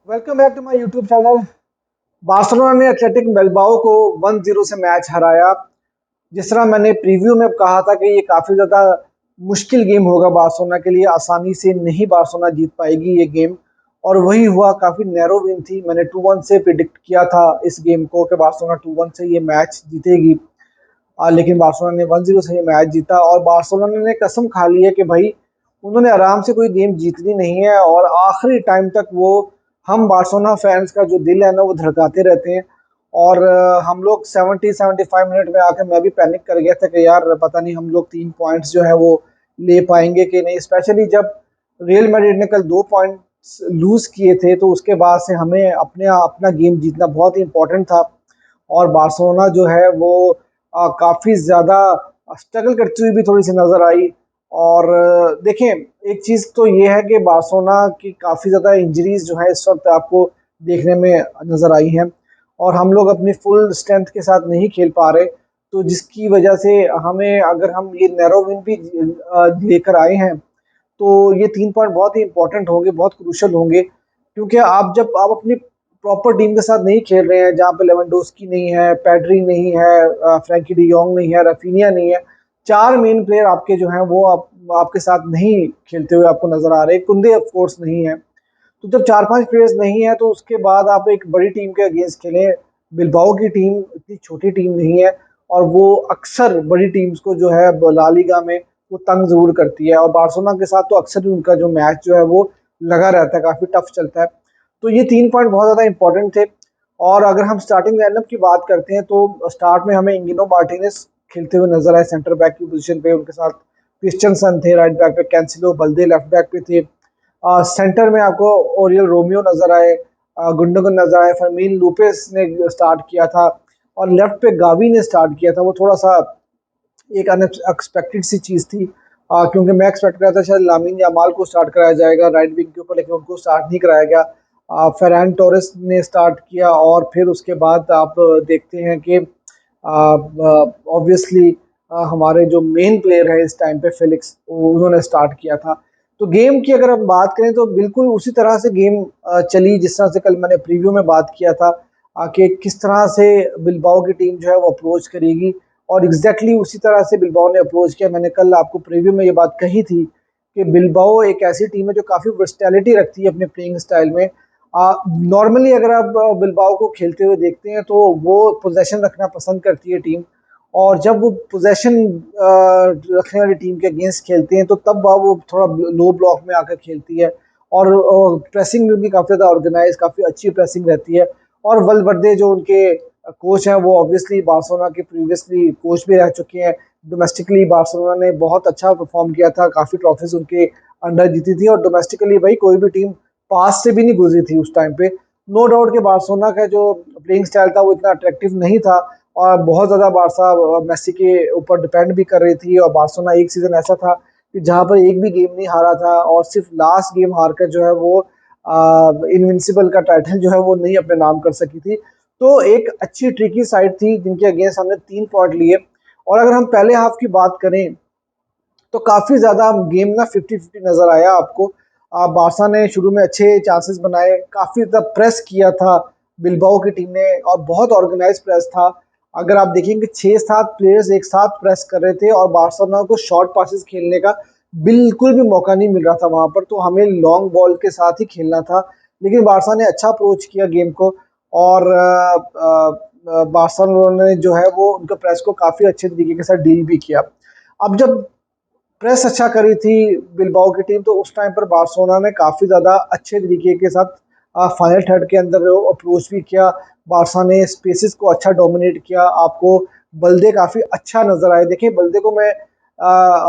Welcome back to my YouTube channel. Barcelona ने Athletic Bilbao को 1-0 से मैच हराया। जिस तरह मैंने प्रीव्यू में कहा था कि ये काफ़ी ज़्यादा मुश्किल गेम होगा बार्सिलोना के लिए, आसानी से नहीं बार्सिलोना जीत पाएगी ये गेम। और वही हुआ, काफ़ी नैरो विन थी। मैंने 2-1 से प्रिडिक्ट किया था इस गेम को कि बार्सिलोना 2-1 से ये मैच जीतेगी। लेकिन बार्सिलोना ने 1-0 से ये मैच जीता और बार्सिलोना ने कसम खा ली है कि भाई उन्होंने आराम से कोई गेम जीतनी नहीं है और आखिरी टाइम तक वो हम बार्सिलोना फैंस का जो दिल है ना वो धड़काते रहते हैं। और हम लोग 70-75 मिनट में आके मैं भी पैनिक कर गया था कि यार पता नहीं हम लोग 3 पॉइंट्स जो है वो ले पाएंगे कि नहीं, स्पेशली जब रियल मैड्रिड ने कल 2 पॉइंट्स लूज किए थे तो उसके बाद से हमें अपने अपना गेम जीतना बहुत ही इंपॉर्टेंट था। और बार्सिलोना जो है वो काफ़ी ज़्यादा स्ट्रगल करती हुई भी थोड़ी सी नज़र आई। और देखें, एक चीज़ तो ये है कि बार्सिलोना की काफ़ी ज़्यादा इंजरीज जो है इस वक्त आपको देखने में नज़र आई हैं और हम लोग अपनी फुल स्ट्रेंथ के साथ नहीं खेल पा रहे। तो जिसकी वजह से हमें, अगर हम ये नैरो विन भी लेकर आए हैं तो ये 3 पॉइंट बहुत ही इंपॉर्टेंट होंगे, बहुत क्रूशल होंगे। क्योंकि जब आप अपनी प्रॉपर टीम के साथ नहीं खेल रहे हैं, जहाँ पे लेवेंडोस्की नहीं है, पेड्री नहीं है, फ्रैंकी डी यॉन्ग नहीं है, रफीनिया नहीं है, चार मेन प्लेयर आपके जो हैं वो आपके साथ नहीं खेलते हुए आपको नजर आ रहे। कुंदे ऑफ कोर्स नहीं है। तो जब चार पांच प्लेयर्स नहीं है तो उसके बाद आप एक बड़ी टीम के अगेंस्ट खेलें। बिलबाओ की टीम इतनी छोटी टीम नहीं है और वो अक्सर बड़ी टीम्स को जो है ला लीगा में वो तंग जरूर करती है। और बार्सिलोना के साथ तो अक्सर ही उनका जो मैच जो है वो लगा रहता है, काफी टफ चलता है। तो ये 3 पॉइंट बहुत ज्यादा इंपॉर्टेंट थे। और अगर हम स्टार्टिंग लाइनअप की बात करते हैं तो स्टार्ट में हमें इंगिनो मार्टिनेज खेलते हुए नजर आए सेंटर बैक की पोजीशन पे। उनके साथ क्रिस्टियनसन थे, राइट बैक पे कैंसिलो, बल्दे लेफ्ट बैक पे थे। सेंटर में आपको ओरियल रोमियो नजर आए, गुंडोगन नजर आए, फर्मीन लूपेस ने स्टार्ट किया था और लेफ्ट पे गावी ने स्टार्ट किया था। वो थोड़ा सा एक अनएक्सपेक्टेड सी चीज़ थी, क्योंकि मैं एक्सपेक्ट कर रहा था शायद लामिन यामाल को स्टार्ट कराया जाएगा राइट विंग के ऊपर, लेकिन उनको स्टार्ट नहीं कराया गया। फेरान टोरेस ने स्टार्ट किया और फिर उसके बाद आप देखते हैं कि ऑब्वियसली हमारे जो मेन प्लेयर है इस टाइम पे फिलिक्स, उन्होंने स्टार्ट किया था। तो गेम की अगर हम बात करें तो बिल्कुल उसी तरह से गेम चली जिस तरह से कल मैंने प्रीव्यू में बात किया था, कि किस तरह से बिलबाओ की टीम जो है वो अप्रोच करेगी। और एग्जैक्टली उसी तरह से बिलबाओ ने अप्रोच किया। मैंने कल आपको प्रीव्यू में ये बात कही थी कि बिलबाओ एक ऐसी टीम है जो काफ़ी वर्सटैलिटी रखती है अपने प्लेइंग स्टाइल में। नॉर्मली अगर आप बिलबाओ को खेलते हुए देखते हैं तो वो पोजेशन रखना पसंद करती है टीम। और जब वो पोजेशन रखने वाली टीम के अगेंस्ट खेलते हैं तो तब वो थोड़ा लो ब्लॉक में आकर खेलती है। और प्रेसिंग भी उनकी काफ़ी ज़्यादा ऑर्गेनाइज, काफ़ी अच्छी प्रेसिंग रहती है। और वलवर्दे जो उनके कोच हैं वो ऑब्वियसली बार्सिलोना के प्रीवियसली कोच भी रह चुके हैं। डोमेस्टिकली बार्सिलोना ने बहुत अच्छा परफॉर्म किया था, काफ़ी ट्रॉफीज उनके अंडर जीती थी। और डोमेस्टिकली भाई कोई भी टीम पास से भी नहीं गुजरी थी उस टाइम पे। नो डाउट कि बार्सिलोना का जो प्लेइंग स्टाइल था वो इतना अट्रैक्टिव नहीं था और बहुत ज़्यादा बारसा मेसी के ऊपर डिपेंड भी कर रही थी। और बार्सिलोना एक सीज़न ऐसा था कि जहाँ पर एक भी गेम नहीं हारा था और सिर्फ लास्ट गेम हार कर जो है वो इनविंसिबल का टाइटल जो है वो नहीं अपने नाम कर सकी थी। तो एक अच्छी ट्रिकी साइड थी जिनके अगेंस्ट हमने 3 पॉइंट लिए। और अगर हम पहले हाफ की बात करें तो काफ़ी ज़्यादा गेम ना 50-50 नज़र आया आपको। बारसा ने शुरू में अच्छे चांसेस बनाए, काफ़ी ज़्यादा प्रेस किया था बिलबाओ की टीम ने और बहुत ऑर्गेनाइज प्रेस था। अगर आप देखेंगे 6-7 प्लेयर्स एक साथ प्रेस कर रहे थे और बार्सिलोना को शॉर्ट पासेस खेलने का बिल्कुल भी मौका नहीं मिल रहा था वहाँ पर। तो हमें लॉन्ग बॉल के साथ ही खेलना था। लेकिन बारसा ने अच्छा अप्रोच किया गेम को और बार्सिलोना ने जो है वो उनका प्रेस को काफ़ी अच्छे तरीके के साथ डील भी किया। अब जब प्रेस अच्छा करी थी बिलबाओ की टीम तो उस टाइम पर बार्सिलोना ने काफ़ी ज़्यादा अच्छे तरीके के साथ फाइनल थर्ड के अंदर अप्रोच भी किया। बारसा ने स्पेसिस को अच्छा डोमिनेट किया। आपको बल्दे काफ़ी अच्छा नज़र आए। देखिए बल्दे को मैं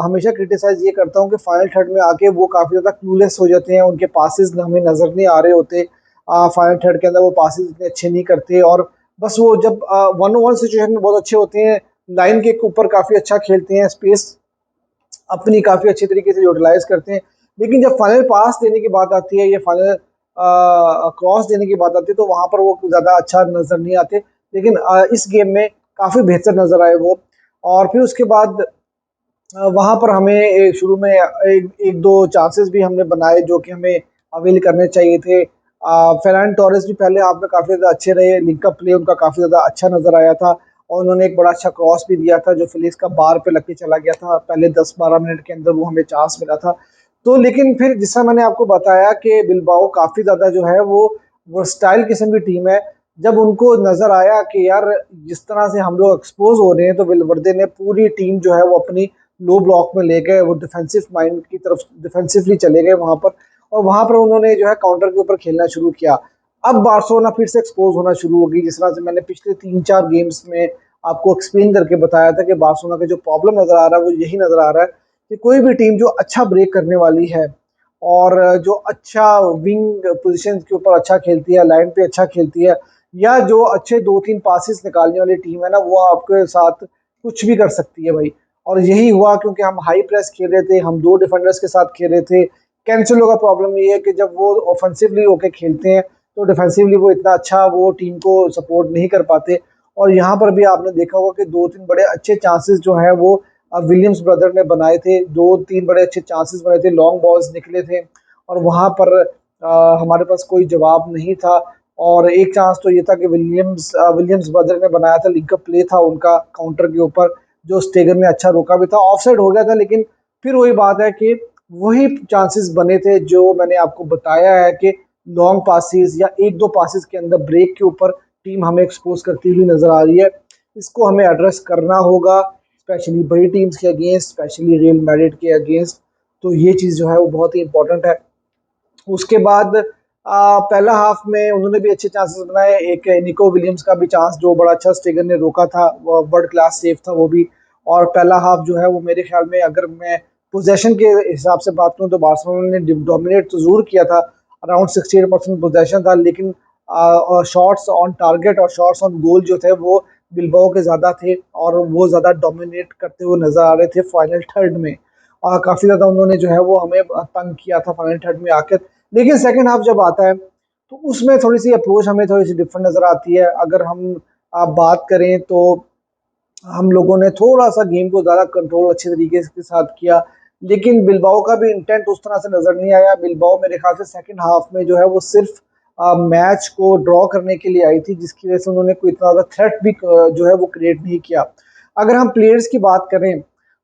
हमेशा क्रिटिसाइज ये करता हूँ कि फाइनल थर्ड में आके वो काफ़ी ज़्यादा क्लूलेस हो जाते हैं, उनके पासिस हमें नज़र नहीं आ रहे होते। फाइनल थर्ड के अंदर वो पासिस इतने अच्छे नहीं करते और बस वो जब 1-on-1 सिचुएशन में बहुत अच्छे होते हैं, लाइन के ऊपर काफ़ी अच्छा खेलते हैं, स्पेस अपनी काफ़ी अच्छी तरीके से यूटिलाइज करते हैं। लेकिन जब फाइनल पास देने की बात आती है या फाइनल क्रॉस देने की बात आती है तो वहाँ पर वो ज़्यादा अच्छा नज़र नहीं आते। लेकिन इस गेम में काफ़ी बेहतर नज़र आए वो। और फिर उसके बाद वहाँ पर हमें शुरू में एक एक दो चांसेस भी हमने बनाए जो कि हमें अवेल करने चाहिए थे। फेरान टोरेस भी पहले हाफ में काफ़ी ज़्यादा अच्छे रहे, लिंकअप प्ले उनका काफ़ी ज़्यादा अच्छा नज़र आया था और उन्होंने एक बड़ा अच्छा क्रॉस भी दिया था जो फिलिक्स का बार पे लग के चला गया था। पहले 10-12 मिनट के अंदर वो हमें चांस मिला था। तो लेकिन फिर जिस तरह मैंने आपको बताया कि बिलबाओ काफ़ी ज़्यादा जो है वो स्टाइल किस्म की टीम है। जब उनको नज़र आया कि यार जिस तरह से हम लोग एक्सपोज हो रहे हैं, तो विलवर्दे ने पूरी टीम जो है वो अपनी लो ब्लॉक में ले गए, वो डिफेंसिव माइंड की तरफ डिफेंसिवली चले गए वहां पर, और वहां पर उन्होंने जो है काउंटर के ऊपर खेलना शुरू किया। अब बार्सिलोना फिर से एक्सपोज होना शुरू हो गई, जिस तरह से मैंने पिछले 3-4 गेम्स में आपको एक्सप्लेन करके बताया था कि बार्सिलोना का जो प्रॉब्लम नजर आ रहा है वो यही नजर आ रहा है कि कोई भी टीम जो अच्छा ब्रेक करने वाली है और जो अच्छा विंग पोजीशन के ऊपर अच्छा खेलती है, लाइन पे अच्छा खेलती है, या जो अच्छे 2-3 पासिस निकालने वाली टीम है ना, वो आपके साथ कुछ भी कर सकती है भाई। और यही हुआ क्योंकि हम हाई प्रेस खेल रहे थे, हम दो डिफेंडर्स के साथ खेल रहे थे। कैंसिलो का प्रॉब्लम ये है कि जब वो ऑफेंसिवली होके खेलते हैं तो डिफेंसिवली वो इतना अच्छा वो टीम को सपोर्ट नहीं कर पाते। और यहाँ पर भी आपने देखा होगा कि 2-3 बड़े अच्छे चांसेस जो हैं वो विलियम्स ब्रदर ने बनाए थे, 2-3 बड़े अच्छे चांसेस बने थे, लॉन्ग बॉल्स निकले थे और वहाँ पर हमारे पास कोई जवाब नहीं था। और एक चांस तो ये था कि विलियम्स ब्रदर ने बनाया था, लिंकअप प्ले था उनका काउंटर के ऊपर, जो स्टेगर ने अच्छा रोका भी था, ऑफसाइड हो गया था, लेकिन फिर वही बात है कि वही चांसेस बने थे जो मैंने आपको बताया है कि लॉन्ग पासिस या एक दो पासिस के अंदर ब्रेक के ऊपर टीम हमें एक्सपोज करती हुई नजर आ रही है। इसको हमें एड्रेस करना होगा, स्पेशली बड़ी टीम्स के अगेंस्ट, स्पेशली रियल मैड्रिड के अगेंस्ट। तो ये चीज़ जो है वो बहुत ही इंपॉर्टेंट है। उसके बाद पहला हाफ में उन्होंने भी अच्छे चांसेस बनाए, एक निको विलियम्स का भी चांस जो बड़ा अच्छा स्टेगर ने रोका था, वो वर्ल्ड क्लास सेव था वो भी। और पहला हाफ जो है वो मेरे ख्याल में, अगर मैं पोजेशन के हिसाब से बात करूं, तो बार्सिलोना ने डोमिनेट तो जरूर किया था, अराउंड 68% पोजेशन था, लेकिन शॉट्स ऑन टारगेट और शॉट्स ऑन गोल जो थे वो बिल्बाओ के ज़्यादा थे और वो ज़्यादा डोमिनेट करते हुए नजर आ रहे थे फाइनल थर्ड में। और काफ़ी ज़्यादा उन्होंने जो है वो हमें तंग किया था फाइनल थर्ड में आकर। लेकिन सेकंड हाफ जब आता है तो उसमें थोड़ी सी अप्रोच हमें थोड़ी सी डिफरेंट नज़र आती है। अगर हम आप बात करें तो हम लोगों ने थोड़ा-सा गेम को ज़्यादा कंट्रोल अच्छे तरीके के साथ किया, लेकिन बिल्बाओ का भी इंटेंट उस तरह से नज़र नहीं आया। बिल्बाओ मेरे ख्याल से सेकंड हाफ में जो है वो सिर्फ़ मैच को ड्रॉ करने के लिए आई थी, जिसकी वज़ह से उन्होंने कोई इतना ज़्यादा थ्रेट भी जो है वो क्रिएट नहीं किया। अगर हम प्लेयर्स की बात करें,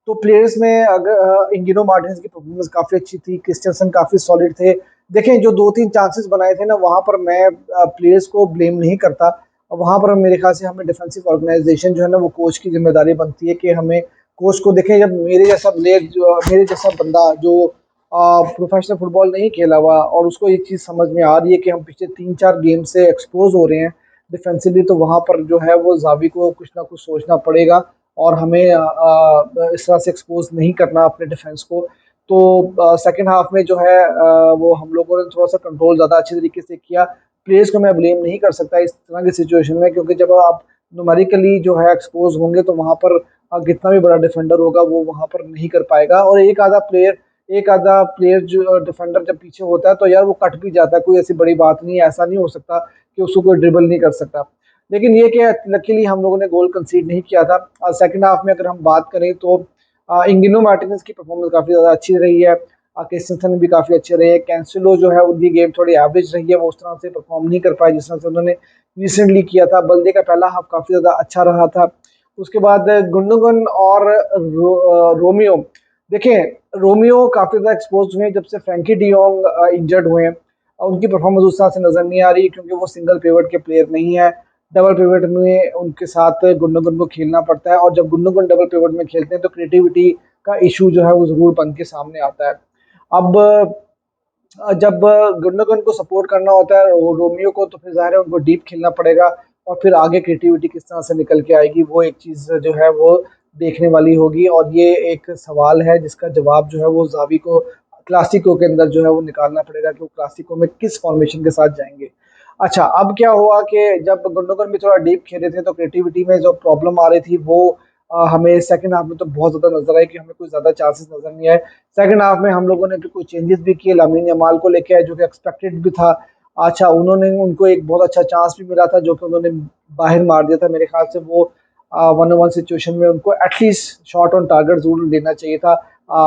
तो प्लेयर्स में अगर इंगिनो मार्टिनेज़ की परफॉर्मेंस काफ़ी अच्छी थी, क्रिस्टियनसन काफ़ी सॉलिड थे। देखें, जो 2-3 चांसेस बनाए थे ना, वहाँ पर मैं प्लेयर्स को ब्लेम नहीं करता। और वहाँ पर मेरे ख्याल से हमें डिफेंसिव ऑर्गेनाइजेशन जो है ना, वो कोच की जिम्मेदारी बनती है कि हमें कोच को देखें। जब मेरे जैसा प्लेयर, जो मेरे जैसा बंदा जो प्रोफेशनल फुटबॉल नहीं खेला हुआ और उसको ये चीज़ समझ में आ रही है कि हम पिछले 3-4 गेम से एक्सपोज हो रहे हैं डिफेंसिवली, तो वहाँ पर जो है वो जावी को कुछ ना कुछ सोचना पड़ेगा और हमें इस तरह से एक्सपोज नहीं करना अपने डिफेंस को। तो सेकंड हाफ में जो है वो हम लोगों ने थोड़ा सा कंट्रोल ज़्यादा अच्छे तरीके से किया। प्लेयर्स को मैं ब्लेम नहीं कर सकता इस तरह की सिचुएशन में, क्योंकि जब आप न्यूमेरिकली जो है एक्सपोज होंगे तो वहाँ पर कितना भी बड़ा डिफेंडर होगा वो वहाँ पर नहीं कर पाएगा। और एक आधा प्लेयर जो डिफेंडर जब पीछे होता है तो यार वो कट भी जाता है, कोई ऐसी बड़ी बात नहीं है, ऐसा नहीं हो सकता कि उसको कोई ड्रिबल नहीं कर सकता। लेकिन ये कि लकीली हम लोगों ने गोल कंसीड नहीं किया था। सेकंड हाफ में अगर हम बात करें तो इंगिनो मार्टिनेज की परफॉर्मेंस काफ़ी ज़्यादा अच्छी रही है, क्रिस्टनसन भी काफ़ी अच्छे रहे। कैंसिलो जो है उनकी गेम थोड़ी एवरेज रही है, वो उस तरह से परफॉर्म नहीं कर पाए जिस तरह से उन्होंने रिसेंटली किया था। बल्दे का पहला हाफ काफ़ी ज़्यादा अच्छा रहा था। उसके बाद गुंडोगन और रोमियो, देखें रोमियो काफ़ी ज़्यादा एक्सपोज हुए हैं जब से फ्रैंकी डियोंग इंजर्ड हुए हैं। उनकी परफॉर्मेंस उस तरह से नज़र नहीं आ रही क्योंकि वो सिंगल पिवट के प्लेयर नहीं है। डबल पिवट में उनके साथ गुंडोगन को खेलना पड़ता है, और जब गुंडोगन डबल पिवट में खेलते हैं तो क्रिएटिविटी का इशू जो है वो ज़रूर बन के सामने आता है। अब जब गुंडोगन को सपोर्ट करना होता है रोमियो को, तो फिर ज़ाहिर है उनको डीप खेलना पड़ेगा, और फिर आगे क्रिएटिविटी किस तरह से निकल के आएगी वो एक चीज़ जो है वो देखने वाली होगी। और ये एक सवाल है जिसका जवाब जो है वो जावी को क्लासिको के अंदर जो है वो निकालना पड़ेगा कि वो क्लासिको में किस फॉर्मेशन के साथ जाएंगे। अच्छा, अब क्या हुआ कि जब गुंडोगन भी थोड़ा डीप खेले थे तो क्रिएटिविटी में जो प्रॉब्लम आ रही थी वो हमें सेकंड हाफ में तो बहुत ज़्यादा नजर आई कि हमें कोई ज़्यादा चांसेस नजर नहीं आए। सेकंड हाफ में हम लोगों ने फिर कुछ चेंजेस भी किए, लामीन यमाल को लेके आए जो कि एक्सपेक्टेड भी था। अच्छा, उन्होंने उनको एक बहुत अच्छा चांस भी मिला था जो कि उन्होंने बाहर मार दिया था। मेरे ख्याल से वो 1-on-1 सिचुएशन में उनको एटलीस्ट शॉट ऑन टारगेट जरूर लेना चाहिए था।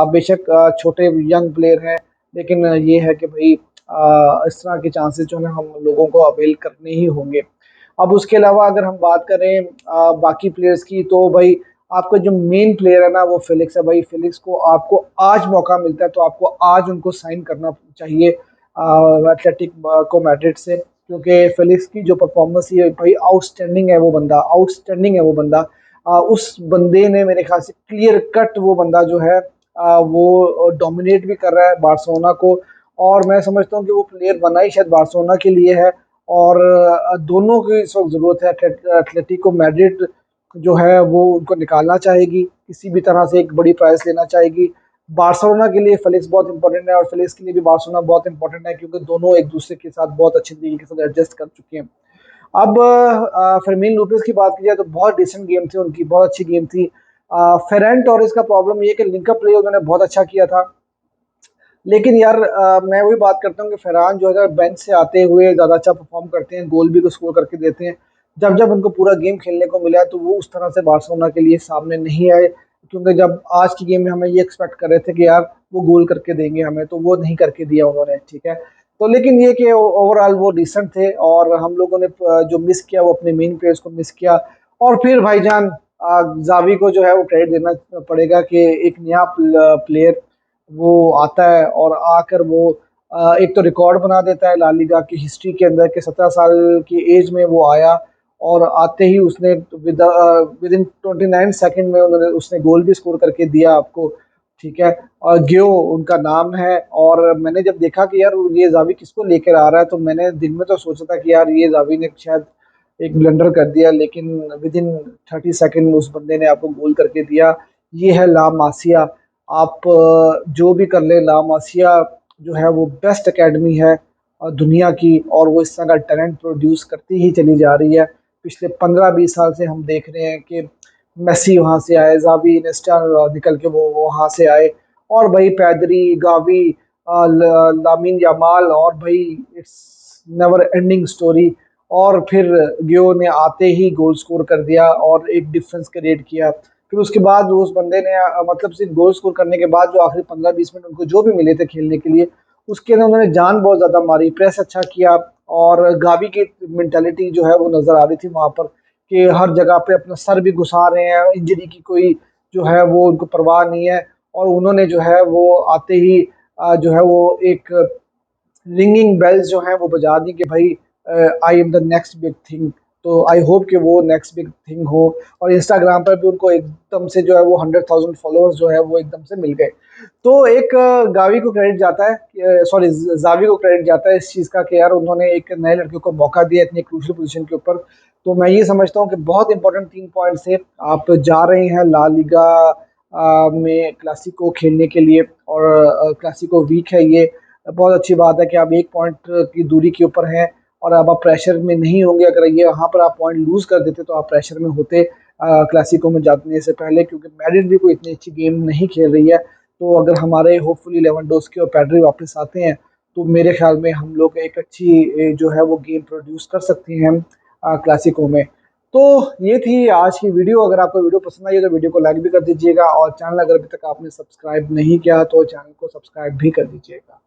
बेशक छोटे यंग प्लेयर हैं, लेकिन ये है कि भाई इस तरह के चांसेस जो है हम लोगों को अवेल करने ही होंगे। अब उसके अलावा अगर हम बात करें बाकी प्लेयर्स की, तो भाई आपका जो मेन प्लेयर है ना वो फिलिक्स है भाई। फिलिक्स को आपको आज मौका मिलता है तो आपको आज उनको साइन करना चाहिए एथलेटिक को मैड्रिड से, क्योंकि फिलिक्स की जो परफॉर्मेंस है भाई आउटस्टैंडिंग है वो बंदा, आउटस्टैंडिंग है वो बंदा। उस बंदे ने मेरे ख्याल से क्लियर कट वो बंदा जो है वो डोमिनेट भी कर रहा है बार्सिलोना को, और मैं समझता हूँ कि वो प्लेयर बना ही शायद बार्सिलोना के लिए है। और दोनों की इस वक्त ज़रूरत है। एथलेटिको मैड्रिड जो है वो उनको निकालना चाहेगी, किसी भी तरह से एक बड़ी प्राइस लेना चाहेगी। बार्सिलोना के लिए फेलिक्स बहुत इंपॉर्टेंट है और फेलिक्स के लिए भी बार्सिलोना बहुत इंपॉर्टेंट है, क्योंकि दोनों एक दूसरे के साथ बहुत अच्छे तरीके के साथ एडजस्ट कर चुके हैं। अब फर्मीन लोपेस की बात की जाए तो बहुत डिसेंट गेम थी उनकी, बहुत अच्छी गेम थी। फेरन टोरेस का प्रॉब्लम ये है कि लिंकअप प्ले उन्होंने बहुत अच्छा किया था, लेकिन यार मैं वही बात करता हूँ कि फरहान जो है बेंच से आते हुए ज़्यादा अच्छा परफॉर्म करते हैं, गोल भी स्कोर करके देते हैं। जब जब उनको पूरा गेम खेलने को मिला है तो वो उस तरह से बार्सिलोना के लिए सामने नहीं आए, क्योंकि जब आज की गेम में हमें ये एक्सपेक्ट कर रहे थे कि यार वो गोल करके देंगे हमें, तो वो नहीं करके दिया उन्होंने, ठीक है। तो लेकिन ये कि ओवरऑल वो डिसेंट थे और हम लोगों ने जो मिस किया वो अपने मेन प्लेयर्स को मिस किया। और फिर भाईजान जावी को जो है वो क्रेडिट देना पड़ेगा कि एक नया प्लेयर वो आता है और आकर वो एक तो रिकॉर्ड बना देता है ला लीगा की हिस्ट्री के अंदर कि 17 साल की एज में वो आया और आते ही उसने विद इन 29 सेकंड में उन्होंने उसने गोल भी स्कोर करके दिया आपको, ठीक है। और गियो उनका नाम है। और मैंने जब देखा कि यार ये जावी किसको लेकर आ रहा है, तो मैंने दिन में तो सोचा था कि यार ये जावी ने शायद एक ब्लंडर कर दिया, लेकिन विद इन 30 सेकंड में उस बंदे ने आपको गोल करके दिया। ये है ला मासिया। आप जो भी कर ले, ला मासिया जो है वो बेस्ट एकेडमी है दुनिया की, और वो इस तरह का टैलेंट प्रोड्यूस करती ही चली जा रही है। पिछले 15-20 साल से हम देख रहे हैं कि मेसी वहाँ से आए, जावी इनेस्टा निकल के वो वहाँ से आए, और भाई पैदरी, गावी, लामिन यामाल, और भाई इट्स नेवर एंडिंग स्टोरी। और फिर गियो ने आते ही गोल स्कोर कर दिया और एक डिफरेंस क्रिएट किया। फिर उसके बाद उस बंदे ने मतलब सिर्फ गोल स्कोर करने के बाद जो आखिरी 15-20 मिनट उनको जो भी मिले थे खेलने के लिए, उसके अंदर उन्होंने जान बहुत ज़्यादा मारी, प्रेस अच्छा किया। और गावी की मेंटालिटी जो है वो नज़र आ रही थी वहाँ पर कि हर जगह पे अपना सर भी घुसा रहे हैं, इंजरी की कोई जो है वो उनको परवाह नहीं है। और उन्होंने जो है वो आते ही जो है वो एक रिंगिंग बेल्स जो हैं वो बजा दी कि भाई I am the next big thing. तो आई होप कि वो नेक्स्ट बिग थिंग हो। और इंस्टाग्राम पर भी उनको एकदम से जो है वो 100,000 फॉलोअर्स जो है वो एकदम से मिल गए। तो एक गावी को क्रेडिट जाता है, सॉरी जावी को क्रेडिट जाता है इस चीज़ का कि यार उन्होंने एक नए लड़के को मौका दिया इतनी क्रूशियल पोजीशन के ऊपर। तो मैं ये समझता हूँ कि बहुत इंपॉर्टेंट 3 पॉइंट से आप जा रहे हैं ला लीगा में क्लासिको खेलने के लिए, और क्लासिको वीक है ये। बहुत अच्छी बात है कि आप 1 पॉइंट की दूरी के ऊपर हैं और अब आप प्रेशर में नहीं होंगे। अगर ये यहाँ पर आप पॉइंट लूज कर देते तो आप प्रेशर में होते क्लासिको में जाने से पहले, क्योंकि मैड्रिड भी कोई इतनी अच्छी गेम नहीं खेल रही है। तो अगर हमारे होपफुली लेवेंडोस्की और पेड्री वापस आते हैं तो मेरे ख्याल में हम लोग एक अच्छी जो है वो गेम प्रोड्यूस कर सकते हैं क्लासिको में। तो ये थी आज की वीडियो। अगर आपको वीडियो पसंद आई है तो वीडियो को लाइक भी कर दीजिएगा, और चैनल अगर अभी तक आपने सब्सक्राइब नहीं किया तो चैनल को सब्सक्राइब भी कर दीजिएगा।